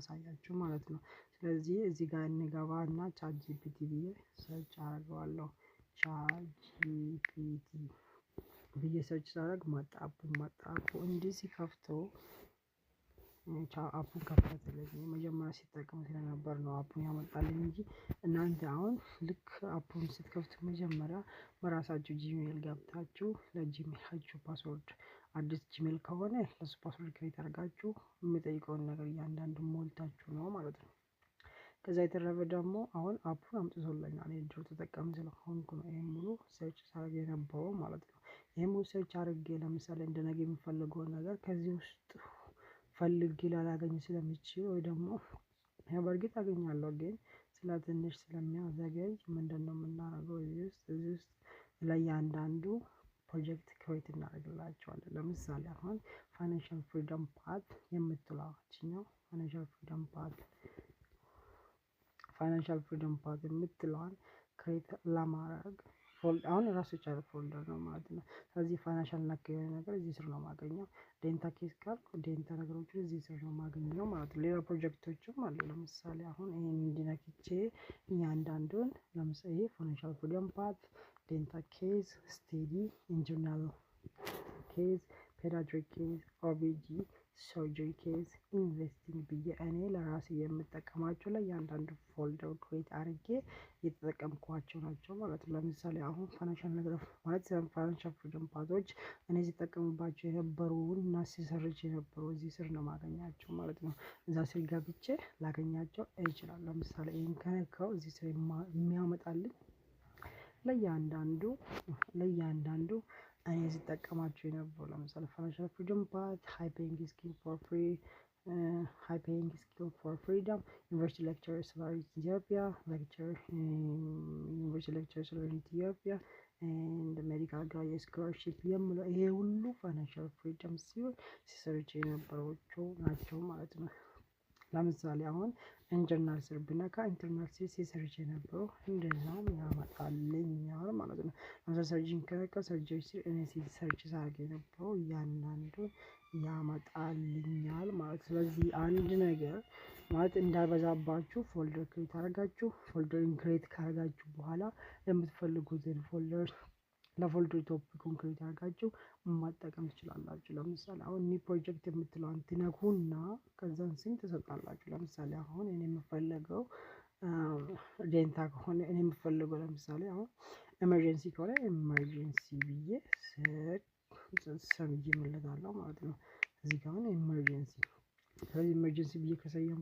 ያሳያችሁ ማለት ነው። ስለዚህ እዚህ ጋር እንገባና ቻት ጂፒቲ ብዬ ሰርች አደርገዋለሁ። ቻት ጂፒቲ ብዬ ሰርች ሳደርግ መጣ። አፑ እንዲህ ሲከፍተው አፑን ከፈተልኝ። መጀመሪያ ሲጠቀም ስለነበር ነው አፑን ያመጣልኝ እንጂ እናንተ አሁን ልክ አፑን ስትከፍቱ መጀመሪያ በራሳችሁ ጂሜል ገብታችሁ ለጂሜላችሁ ፓስወርድ አዲስ ጂሜል ከሆነ ለሱ ፓስወርድ ክሬት አድርጋችሁ የሚጠይቀውን ነገር እያንዳንዱን ሞልታችሁ ነው ማለት ነው። ከዛ የተረፈ ደግሞ አሁን አፑን አምጥቶልኛል። እኔ ድሮ ተጠቃሚ ስለሆንኩ ነው ይሄን ሙሉ ሰርች ሳደርግ የነበረው ማለት ነው። ይሄን ሙሉ ሰርች አድርጌ ለምሳሌ እንደ ነገ የምፈልገውን ነገር ከዚህ ውስጥ ፈልጌ ላላገኝ ስለምችል ወይ ደግሞ በእርግጥ አገኛለሁ ግን ስለ ትንሽ ስለሚያዘገይ ምንድነው የምናደርገው እዚህ ውስጥ ለእያንዳንዱ ፕሮጀክት ክሬት እናደርግላቸዋለን። ለምሳሌ አሁን ፋይናንሻል ፍሪደም ፓት የምትለዋ ይችኛው ፋይናንሻል ፍሪደም ፓት የምትለዋን ክሬት ለማድረግ አሁን የራሱ የቻለ ፎልደር ነው ማለት ነው። ስለዚህ ፋይናንሻል ነክ የሆነ ነገር እዚህ ስር ነው የማገኘው። ዴንታ ኬዝ ካልኩ ዴንታ ነገሮችን እዚህ ስር ነው የማገኘው ማለት ነው። ሌላ ፕሮጀክቶችም አሉ። ለምሳሌ አሁን ይሄን እንዲነክቼ እያንዳንዱን ለምሳሌ ፋይናንሻል ፍሪደም ፓት፣ ዴንታ ኬዝ፣ ስቴዲ፣ ኢንተርናል ኬዝ፣ ፔዲያትሪክ ኬዝ፣ ኦቢጂ፣ ሰርጀሪ ኬዝ፣ ኢንቨስቲንግ ብዬ እኔ ለራሴ የምጠቀማቸው ለእያንዳንዱ ፎልደር ክሬት አድርጌ የተጠቀምኳቸው ናቸው ማለት ነው። ለምሳሌ አሁን ፋይናንሻል ነገር ማለት ፋይናንሻል ፍሪደም ፓቶች እኔ ሲጠቀምባቸው የነበሩን እና ሲሰርች የነበሩ እዚህ ስር ነው የማገኛቸው ማለት ነው። እዛ ስር ገብቼ ላገኛቸው እችላለሁ። ለምሳሌ ይሄን ከነካው እዚህ ስር የሚያመጣልኝ ለእያንዳንዱ እኔ ስጠቀማቸው የነበሩ ለምሳሌ ፋይናንሻል ፍሪደም ፓት፣ ሃይ ፔይንግ ስኪል ፎር ፍሪደም፣ ዩኒቨርሲቲ ሌክቸር ስላሪ ኢትዮጵያ፣ ዩኒቨርሲቲ ሌክቸር ስላሪ ኢትዮጵያ ኤንድ ሜዲካል ግራጁዌት ስኮላርሺፕ የምለው ይሄ ሁሉ ፋይናንሻል ፍሪደም ሲሆን ሲሰርች የነበረዎቹ ናቸው ማለት ነው። ለምሳሌ አሁን ኢንተርናል ስር ብነካ ኢንተርናል ስር ሲሰርች የነበረው እንደዛም ያመጣልኛል ማለት ነው። ለምሳሌ ሰርጂን ከነካ ሰርጀሪ ስር እኔ ሰርች ሳደርግ የነበረው እያንዳንዱን ያመጣልኛል ማለት ነው። ስለዚህ አንድ ነገር ማለት እንዳይበዛባችሁ ፎልደር ክሬት አድርጋችሁ ፎልደርን ክሬት ካደረጋችሁ በኋላ የምትፈልጉትን ፎልደር ለፎልደር ቶፒኩን ክሬት አድርጋችሁ መጠቀም ትችላላችሁ። ለምሳሌ አሁን ኒው ፕሮጀክት የምትለዋን ትነኩና ከዛን ስም ትሰጣላችሁ። ለምሳሌ አሁን እኔ የምፈልገው ዴንታ ከሆነ እኔ የምፈልገው ለምሳሌ አሁን ኤመርጀንሲ ከሆነ ኤመርጀንሲ ብዬ ሰምጄ እመለሳለሁ ማለት ነው። እዚህ ጋር አሁን ኤመርጀንሲ ስለዚህ ኤመርጀንሲ ብዬ ከሰየምኩ